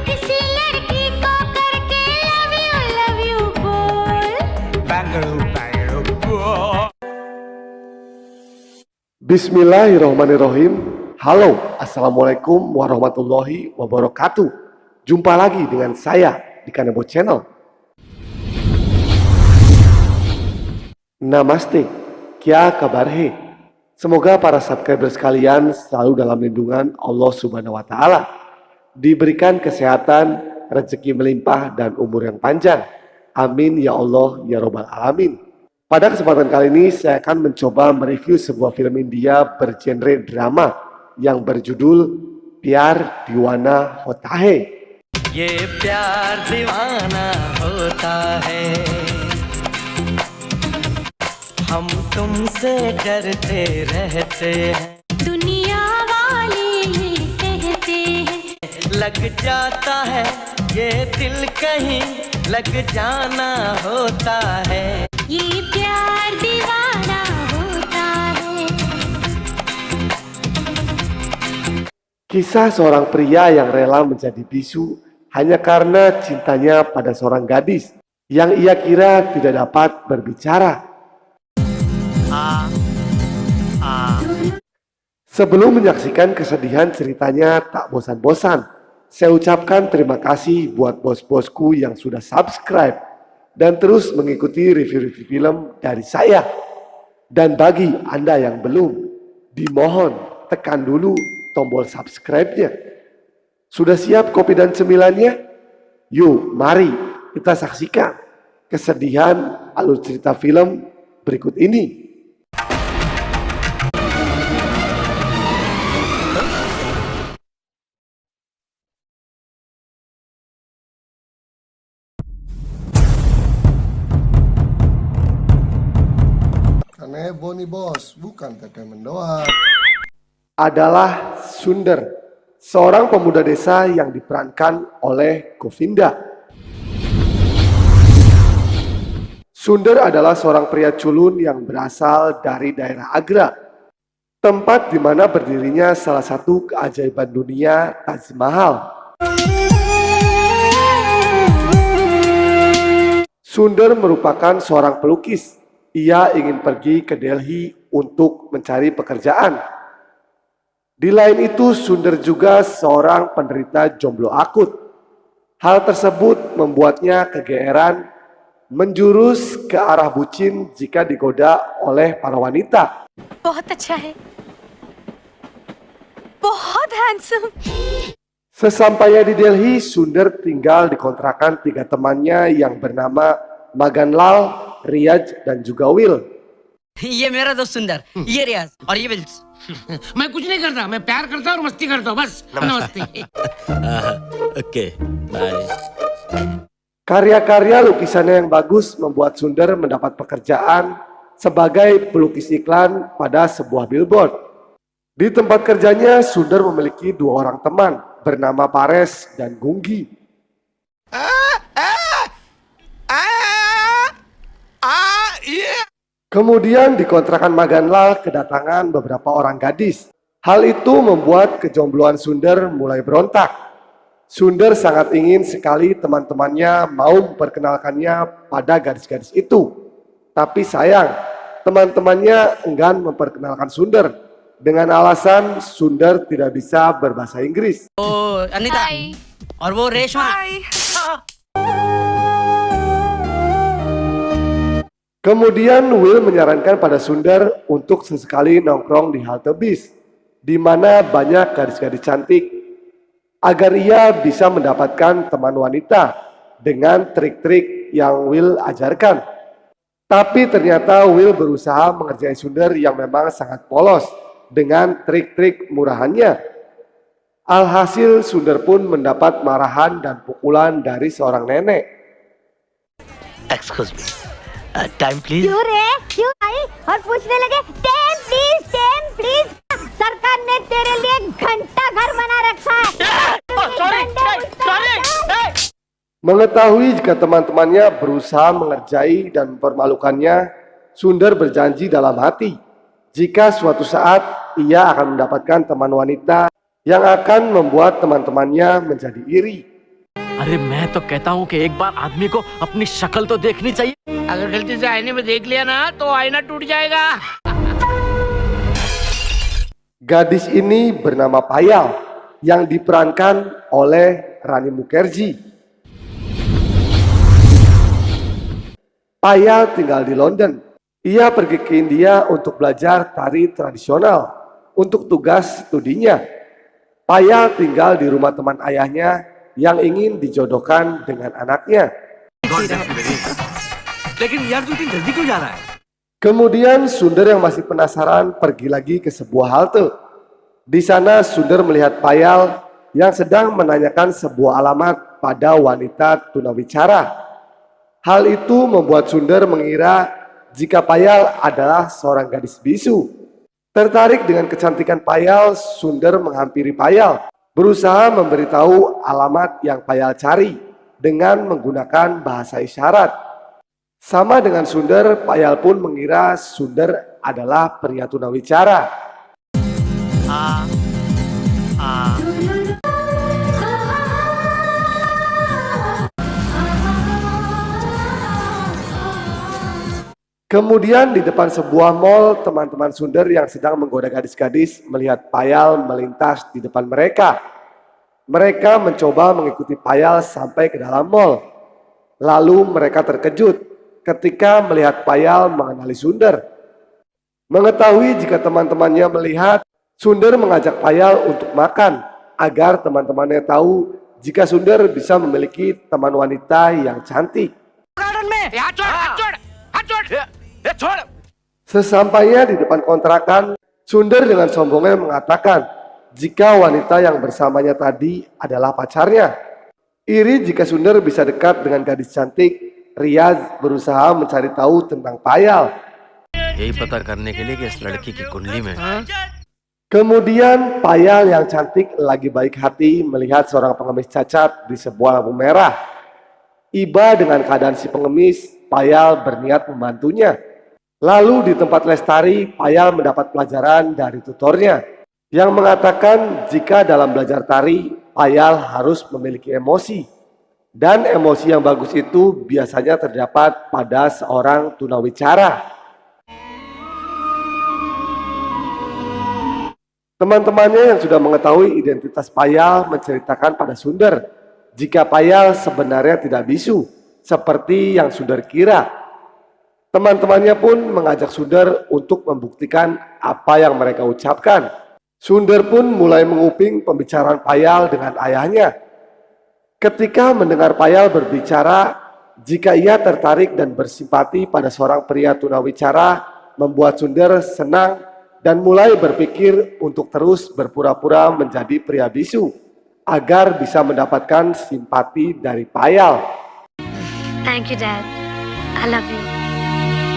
किसी लड़की को करके love you बोल। Bismillahirrahmanirrahim. Halo, assalamualaikum warahmatullahi wabarakatuh. Jumpa lagi dengan saya di Kanebo Channel. Namaste, kya kabar hai? Semoga para subscriber sekalian selalu dalam lindungan Allah Subhanahu wa Ta'ala, diberikan kesehatan, rezeki melimpah, dan umur yang panjang. Amin ya Allah ya Rabbal Alamin. Pada kesempatan kali ini saya akan mencoba mereview sebuah film India bergenre drama yang berjudul Pyar Deewana Hota Hai. ये प्यार दीवाना होता है, हम तुमसे डरते रहते हैं, दुनिया वाले ये कहते हैं, लग जाता है ये दिल कहीं लग जाना होता है, ये प्यार दीवाना होता है। Kisah seorang pria yang rela menjadi bisu hanya karena cintanya pada seorang gadis yang ia kira tidak dapat berbicara. Sebelum menyaksikan kesedihan ceritanya tak bosan-bosan, saya ucapkan terima kasih buat bos-bosku yang sudah subscribe dan terus mengikuti review-review film dari saya. Dan bagi Anda yang belum, dimohon tekan dulu tombol subscribe-nya. Sudah siap kopi dan cemilannya? Yuk, mari kita saksikan kesedihan alur cerita film berikut ini. Kanebo nih bos, bukan entertainment doang. Adalah Sundar, seorang pemuda desa yang diperankan oleh Govinda. Sundar adalah seorang pria culun yang berasal dari daerah Agra, tempat di mana berdirinya salah satu keajaiban dunia, Taj Mahal. Sundar merupakan seorang pelukis. Ia ingin pergi ke Delhi untuk mencari pekerjaan. Di lain itu, Sundar juga seorang penderita jomblo akut. Hal tersebut membuatnya kegeeran, menjurus ke arah bucin jika digoda oleh para wanita. बहुत अच्छा है, बहुत handsome। Sesampainya di Delhi, Sundar tinggal di kontrakan 3 temannya yang bernama Maganlal, Riyaz, dan juga Will. ये मेरा दोस्त सुंदर, ये रियाज और ये विल्स। मैं कुछ नहीं करता, मैं प्यार करता हूँ और मस्ती करता हूँ, बस नमस्ते। Okay bye. Karya-karya lukisannya yang bagus membuat Sundar mendapat pekerjaan sebagai pelukis iklan pada sebuah billboard. Di tempat kerjanya, Sundar memiliki 2 orang teman bernama Pares dan Gunggi. Kemudian di kontrakan Maganlal kedatangan beberapa orang gadis. Hal itu membuat kejombloan Sundar mulai berontak. Sundar sangat ingin sekali teman-temannya mau memperkenalkannya pada gadis-gadis itu. Tapi sayang, teman-temannya enggan memperkenalkan Sundar dengan alasan Sundar tidak bisa berbahasa Inggris. ओ अनीता और वो Reshma. Kemudian Will menyarankan pada Sundar untuk sesekali nongkrong di halte bis, di mana banyak gadis-gadis cantik, agar ia bisa mendapatkan teman wanita dengan trik-trik yang Will ajarkan. Tapi ternyata Will berusaha mengerjai Sundar yang memang sangat polos dengan trik-trik murahannya. Alhasil Sundar pun mendapat marahan dan pukulan dari seorang nenek. Excuse me, time please. क्यों रे, क्यों आई और पूछने लगे टेम प्लीज। सरकार ने तेरे लिए घंटा घर बना रखा है। Mengetahui jika teman-temannya berusaha mengerjai dan mempermalukannya, Sundar berjanji dalam hati jika suatu saat ia akan mendapatkan teman wanita yang akan membuat teman-temannya menjadi iri. अरे मैं तो कहता हूँ कि एक बार आदमी को अपनी शक्ल तो देखनी चाहिए। अगर गलती से आईने में देख लिया ना तो आईना टूट जाएगा। Gadis ini bernama Payal yang diperankan oleh Rani Mukherjee. Payal tinggal di London. Ia pergi ke India untuk belajar tari tradisional untuk tugas studinya. Payal tinggal di rumah teman ayahnya yang ingin dijodohkan dengan anaknya. Kemudian Sundar yang masih penasaran pergi lagi ke sebuah halte. Di sana Sundar melihat Payal yang sedang menanyakan sebuah alamat pada wanita tunawicara. Hal itu membuat Sundar mengira jika Payal adalah seorang gadis bisu. Tertarik dengan kecantikan Payal, Sundar menghampiri Payal, berusaha memberitahu alamat yang Payal cari dengan menggunakan bahasa isyarat. Sama dengan Sundar, Payal pun mengira Sundar adalah pria tunawicara. Kemudian di depan sebuah mall, teman-teman Sundar yang sedang menggoda gadis-gadis melihat Payal melintas di depan mereka. Mereka mencoba mengikuti Payal sampai ke dalam mall. Lalu mereka terkejut ketika melihat Payal mengenali Sundar. Mengetahui jika teman-temannya melihat, Sundar mengajak Payal untuk makan agar teman-temannya tahu jika Sundar bisa memiliki teman wanita yang cantik. Sesampainya di depan kontrakan, Sundar dengan sombongnya mengatakan jika wanita yang bersamanya tadi adalah pacarnya. Iri jika Sundar bisa dekat dengan gadis cantik, Riyaz berusaha mencari tahu tentang Payal. Kemudian Payal yang cantik lagi baik hati melihat seorang pengemis cacat di sebuah lampu merah. Iba dengan keadaan si pengemis, Payal berniat membantunya. Lalu di tempat les tari, Payal mendapat pelajaran dari tutornya yang mengatakan jika dalam belajar tari, Payal harus memiliki emosi. Dan emosi yang bagus itu biasanya terdapat pada seorang tunawicara. Teman-temannya yang sudah mengetahui identitas Payal menceritakan pada Sundar jika Payal sebenarnya tidak bisu, seperti yang Sundar kira. Teman-temannya pun mengajak Sundar untuk membuktikan apa yang mereka ucapkan. Sundar pun mulai menguping pembicaraan Payal dengan ayahnya. Ketika mendengar Payal berbicara, jika ia tertarik dan bersimpati pada seorang pria tunawicara, membuat Sundar senang dan mulai berpikir untuk terus berpura-pura menjadi pria bisu agar bisa mendapatkan simpati dari Payal. Thank you, Dad. I love you.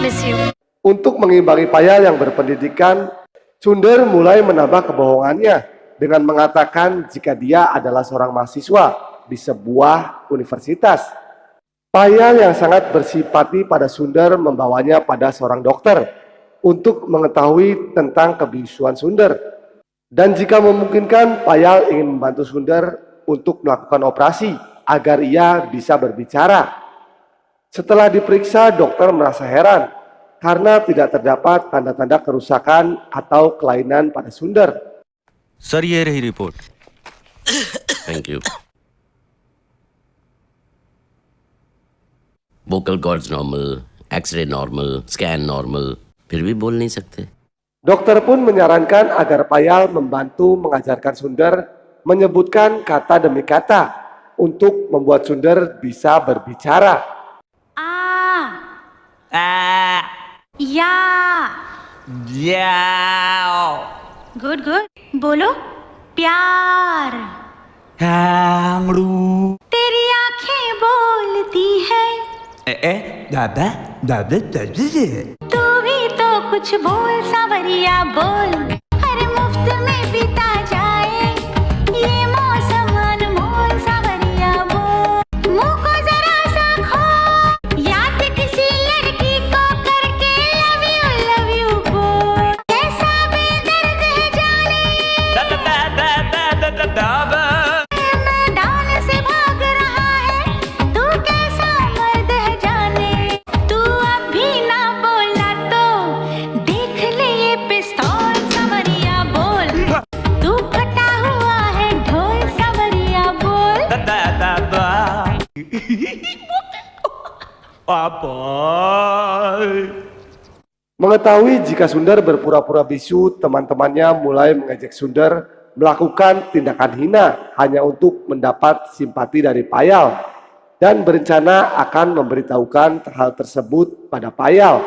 Miss you. Untuk mengimbangi Payal yang berpendidikan, Sundar mulai menambah kebohongannya dengan mengatakan jika dia adalah seorang mahasiswa di sebuah universitas. Payal yang sangat bersimpati pada Sundar membawanya pada seorang dokter untuk mengetahui tentang kebisuan Sundar. Dan jika memungkinkan, Payal ingin membantu Sundar untuk melakukan operasi agar ia bisa berbicara. Setelah diperiksa, dokter merasa heran karena tidak terdapat tanda-tanda kerusakan atau kelainan pada Sundar. Sir ये रही report. Thank you. Vocal cords normal, X ray normal, scan normal, फिर भी बोल नहीं सकते। Dokter pun menyarankan agar Payal membantu mengajarkan Sundar menyebutkan kata demi kata untuk membuat Sundar bisa berbicara. Good good बोलो प्यार तेरी आंखें बोलती है तू भी तो कुछ बोल सावरिया बोल हर मुफ्त में बीता जाए ये मौसम अनमोल सावरिया बोल मुंह को जरा सा खो याद किसी लड़की को करके लव यू बोल कैसा बेदर्द है जाने मैदान से भाग रहा Mengetahui jika Sundar berpura-pura bisu, teman-temannya mulai mengejek Sundar melakukan tindakan hina hanya untuk mendapat simpati dari Payal dan berencana akan memberitahukan hal tersebut pada Payal.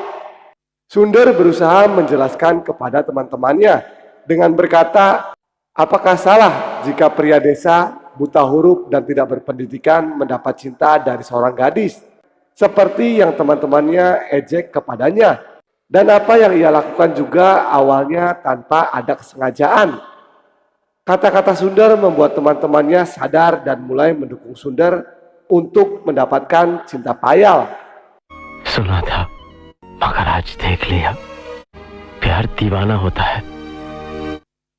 Sundar berusaha menjelaskan kepada teman-temannya dengan berkata, apakah salah jika pria desa buta huruf dan tidak berpendidikan mendapat cinta dari seorang gadis, seperti yang teman-temannya ejek kepadanya, dan apa yang ia lakukan juga awalnya tanpa ada kesengajaan. Kata-kata Sundar membuat teman-temannya sadar dan mulai mendukung Sundar untuk mendapatkan cinta Payal. सुना था मगर आज देख लिया प्यार दीवाना होता है.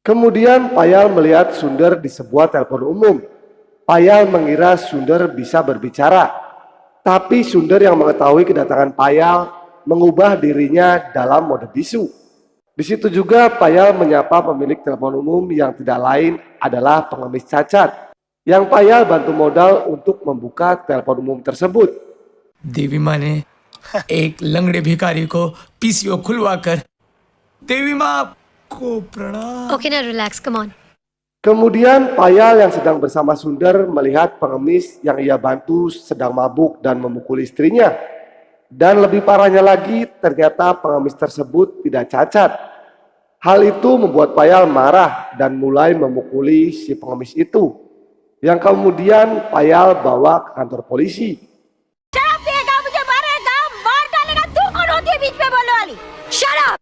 Kemudian Payal melihat Sundar di sebuah telepon umum. Payal mengira Sundar bisa berbicara, tapi Sundar yang mengetahui kedatangan Payal mengubah dirinya dalam mode bisu. Di situ juga Payal menyapa pemilik telepon umum yang tidak lain adalah pengemis cacat, yang Payal bantu modal untuk membuka telepon umum tersebut. देवी माँ ने एक लंगड़े भिखारी को पीसीओ खुलवाकर देवी माँ को प्रणाम. ओके ना relax come on. Kemudian Payal yang sedang bersama Sundar melihat pengemis yang ia bantu sedang mabuk dan memukul istrinya. Dan lebih parahnya lagi, ternyata pengemis tersebut tidak cacat. Hal itu membuat Payal marah dan mulai memukuli si pengemis itu, yang kemudian Payal bawa ke kantor polisi. शराब पिएगा, मुझे मारेगा, मार डालेगा. तू कौन होती है बीच में बोलने वाली? शराब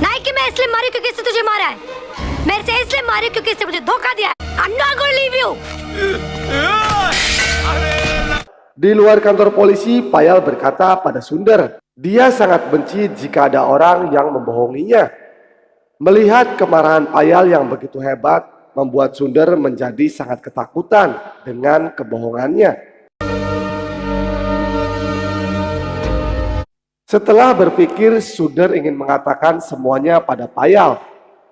नहीं कि मैं इसलिए मारी क्योंकि इसने तुझे मारा है. मेरे से इसलिए मारी क्योंकि इसने मुझे धोखा दिया है. I'm not gonna leave you. Di luar kantor polisi, Payal berkata pada Sundar, dia sangat benci jika ada orang yang membohonginya. Melihat kemarahan Payal yang begitu hebat, membuat Sundar menjadi sangat ketakutan dengan kebohongannya. Setelah berpikir, Sundar ingin mengatakan semuanya pada Payal.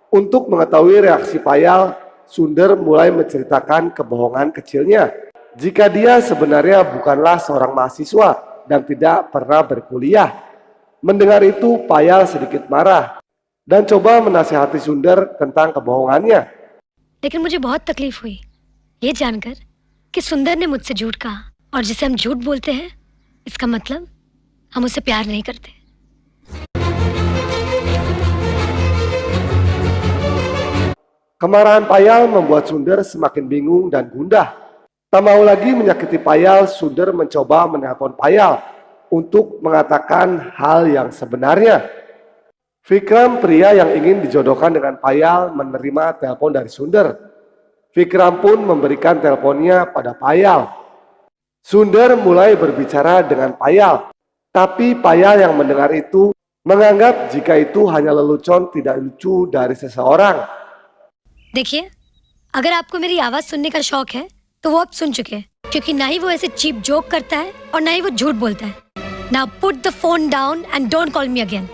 Untuk mengetahui reaksi Payal, Sundar mulai menceritakan kebohongan kecilnya. Jika dia sebenarnya bukanlah seorang mahasiswa dan tidak pernah berkuliah. Mendengar itu, Payal sedikit marah dan coba menasihati Sundar tentang kebohongannya. लेकिन मुझे बहुत तकलीफ हुई ये जानकर कि सुंदर ने मुझसे झूठ कहा, और जिसे हम झूठ बोलते हैं इसका मतलब हम उससे प्यार नहीं करते. Kemarahan Payal membuat Sundar semakin bingung dan gundah. Tak mau lagi menyakiti Payal, Sundar mencoba menelpon Payal untuk mengatakan hal yang sebenarnya. Vikram, pria yang ingin dijodohkan dengan Payal, menerima telepon dari Sundar. Vikram pun memberikan teleponnya pada Payal. Sundar mulai berbicara dengan Payal, tapi Payal yang mendengar itu menganggap jika itu hanya lelucon tidak lucu dari seseorang. देखिए, अगर आपको मेरी आवाज सुनने का शौक है तो वो आप सुन चुके हैं, क्योंकि ना ही वो ऐसे चीप जोक करता है और ना ही वो झूठ बोलता है. Now put the phone down and don't call me again.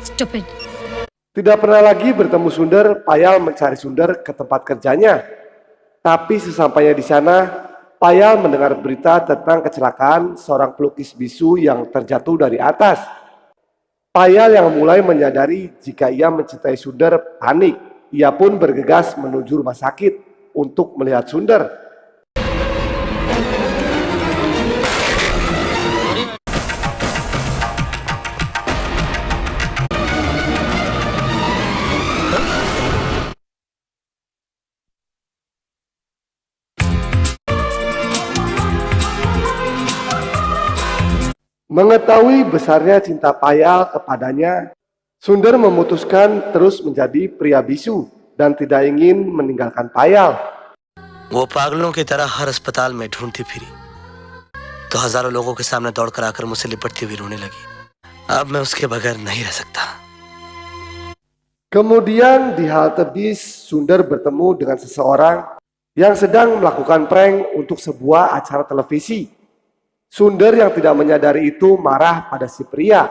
Stupid. Tidak pernah lagi bertemu Sundar, Payal mencari Sundar ke tempat kerjanya. Tapi sesampainya di sana, Payal mendengar berita tentang kecelakaan seorang pelukis bisu yang terjatuh dari atas. Payal yang mulai menyadari jika ia mencintai Sundar panik. Ia pun bergegas menuju rumah sakit untuk melihat Sundar. Mengetahui besarnya cinta Payal kepadanya, Sundar memutuskan terus menjadi pria bisu dan tidak ingin meninggalkan Payal. वो पागलों की तरह हर अस्पताल में ढूंढती फिरी तो हजारों लोगों के सामने दौड़कर आकर मुझसे लिपटती हुई रोने लगी. अब मैं उसके बगैर नहीं रह सकता. Kemudian di halte bis, Sundar bertemu dengan seseorang yang sedang melakukan prank untuk sebuah acara televisi. Sundar yang tidak menyadari itu marah pada si pria.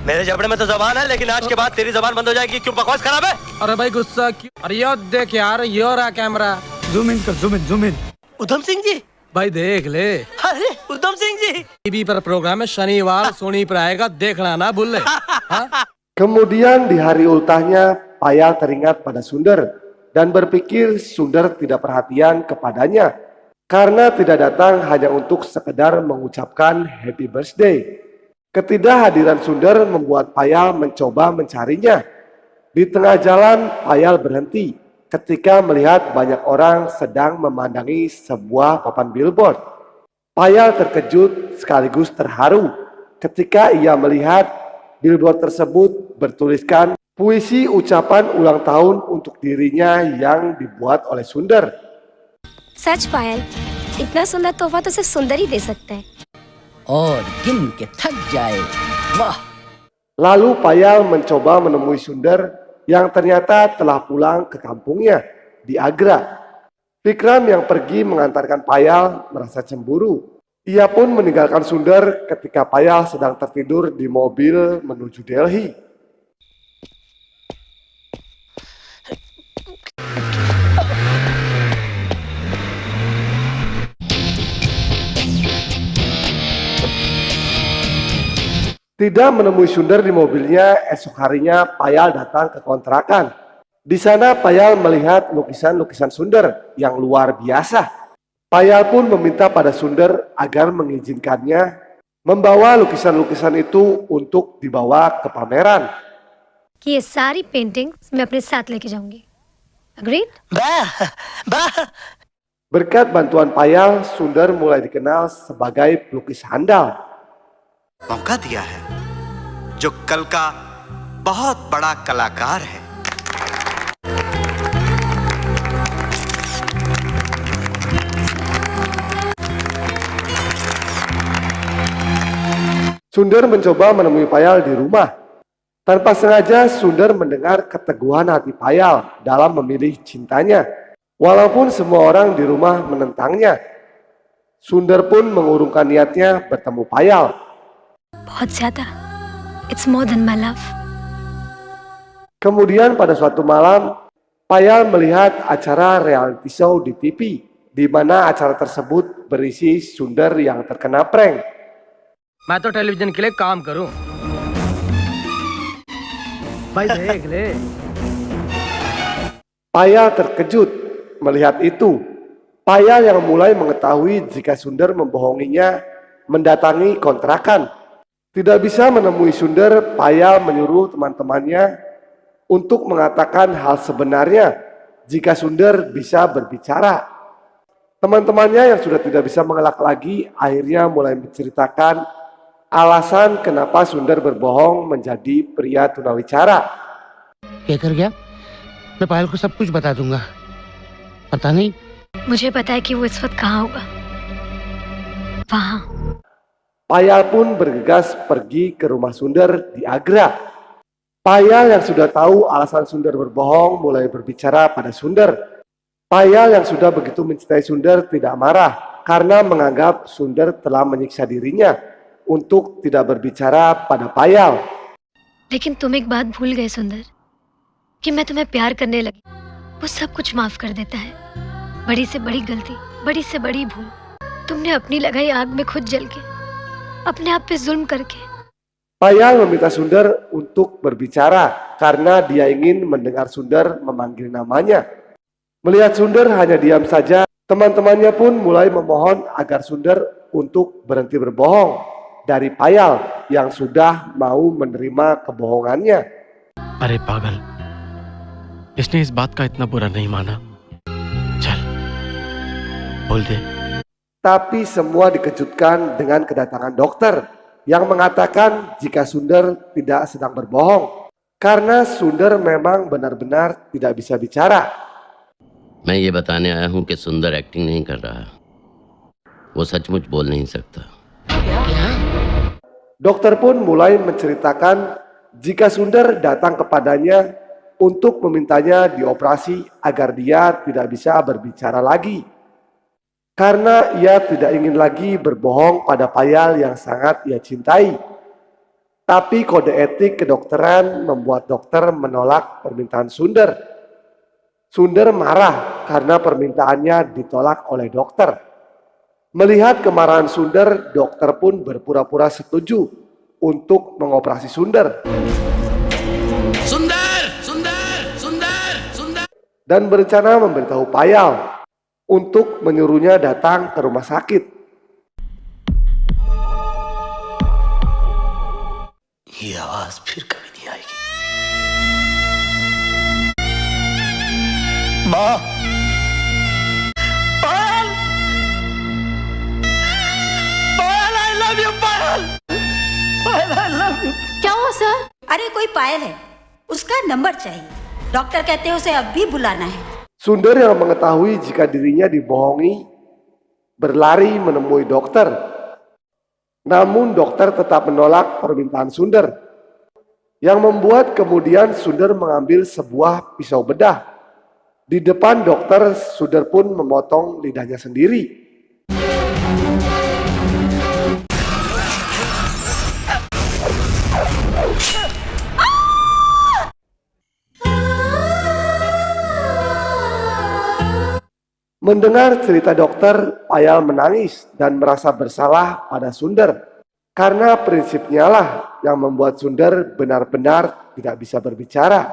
मेरे जबड़े में तो जबान है, लेकिन आज के बाद तेरी जबान बंद हो जाएगी. क्यों बकवास खराब है? अरे भाई गुस्सा क्यों? अरे यार देख यार, ये रहा कैमरा. जूम इन कर, जूम इन. उधम सिंह जी, भाई देख ले. अरे उधम सिंह जी। टीवी पर प्रोग्राम है शनिवार सोनी पर आएगा, देखना ना भूले। Kemudian di hari ultahnya, Payal teringat pada Sunder dan berpikir Sunder tidak perhatian kepadanya karena tidak datang hanya untuk sekedar mengucapkan happy birthday. Ketidakhadiran Sunder membuat Payal mencoba mencarinya. Di tengah jalan, Payal berhenti ketika melihat banyak orang sedang memandangi sebuah papan billboard. Payal terkejut sekaligus terharu ketika ia melihat billboard tersebut bertuliskan puisi ucapan ulang tahun untuk dirinya yang dibuat oleh Sunder. सच पायल, इतना सुंदर तोहफा तो सिर्फ सुंदर ही दे सकता है। और गिन के थक जाए। वाह। Lalu Payal mencoba menemui Sunder yang ternyata telah pulang ke kampungnya di Agra. Vikram yang pergi mengantarkan Payal merasa cemburu. Ia pun meninggalkan Sunder ketika Payal sedang tertidur di mobil menuju Delhi. Tidak menemui Sunder di mobilnya, esok harinya Payal datang ke kontrakan. Di sana Payal melihat lukisan-lukisan Sunder yang luar biasa. Payal pun meminta pada Sunder agar mengizinkannya membawa lukisan-lukisan itu untuk dibawa ke pameran. कि ये सारी पेंटिंग्स मैं अपने साथ लेके जाऊंगी। Agreed? वाह वाह। Berkat bantuan Payal, Sunder mulai dikenal sebagai pelukis handal. मौका दिया है जो कल का बहुत बड़ा कलाकार है। Sunder mencoba menemui Payal di rumah. Tanpa sengaja, Sunder mendengar keteguhan hati Payal dalam memilih cintanya. Walaupun semua orang di rumah menentangnya, Sunder pun mengurungkan niatnya bertemu Payal. बहुत ज्यादा। It's more than my love. Kemudian pada suatu malam, Payal melihat acara reality show di TV, di mana acara tersebut berisi Sunder yang terkena prank. मैं तो टेलीविजन के लिए काम करूं। भाई देख ले। Payal terkejut melihat itu. Payal yang mulai mengetahui jika Sunder membohonginya mendatangi kontrakan. Tidak bisa menemui Sunder, Payal menyuruh teman-temannya untuk mengatakan hal sebenarnya jika Sunder bisa berbicara. Teman-temannya yang sudah tidak bisa mengelak lagi akhirnya mulai menceritakan alasan kenapa Sunder berbohong menjadi pria tunawicara. क्या कर गया? मैं पायल को सब कुछ बता दूंगा। पता नहीं। मुझे पता है कि वो इस वक्त कहाँ होगा। वहाँ। Payal pun bergegas pergi ke rumah Sunder di Agra. Payal yang sudah tahu alasan Sunder berbohong mulai berbicara pada Sunder. Payal yang sudah begitu mencintai Sunder tidak marah karena menganggap Sunder telah menyiksa dirinya untuk tidak berbicara pada Payal. लेकिन तुम एक बात भूल गए सुंदर, कि मैं तुम्हें प्यार करने लगी। वो सब कुछ माफ कर देता है। बड़ी से बड़ी गलती, बड़ी से बड़ी भूल, तुमने अपनी लगाई आग में खुद जल के, अपने आप पे जुल्म करके। Payal meminta Sunder untuk berbicara karena dia ingin mendengar Sunder memanggil namanya. Melihat Sunder hanya diam saja, teman-temannya pun mulai memohon agar Sunder untuk berhenti berbohong dari Payal yang sudah mau menerima kebohongannya. अरे पागल, इसने इस बात का इतना बुरा नहीं माना। चल, बोल दे। Tapi semua dikejutkan dengan kedatangan dokter yang mengatakan jika Sunder tidak sedang berbohong karena Sunder memang benar-benar tidak bisa bicara. मैं ये बताने आया हूँ कि सुंदर एक्टिंग नहीं कर रहा, वो सचमुच बोल नहीं सकता। Dokter pun mulai menceritakan jika Sunder datang kepadanya untuk memintanya dioperasi agar dia tidak bisa berbicara lagi. Karena ia tidak ingin lagi berbohong pada Payal yang sangat ia cintai. Tapi kode etik kedokteran membuat dokter menolak permintaan Sunder. Sunder marah karena permintaannya ditolak oleh dokter. Melihat kemarahan Sundar, dokter pun berpura-pura setuju untuk mengoperasi Sundar. Dan berencana memberitahu Payal untuk menyuruhnya datang ke rumah sakit. ये आवाज फिर कभी नहीं आएगी। माँ, पायल, पायल, I love you, Payal, Payal, I love you। क्या हुआ सर? अरे कोई पायल है, उसका नंबर चाहिए। डॉक्टर कहते हैं उसे अब भी बुलाना है। Sundar yang mengetahui jika dirinya dibohongi berlari menemui dokter. Namun dokter tetap menolak permintaan Sundar, yang membuat kemudian Sundar mengambil sebuah pisau bedah. Di depan dokter, Sundar pun memotong lidahnya sendiri. Mendengar cerita dokter, Payal menangis dan merasa bersalah pada Sundar. Karena prinsipnya lah yang membuat Sundar benar-benar tidak bisa berbicara.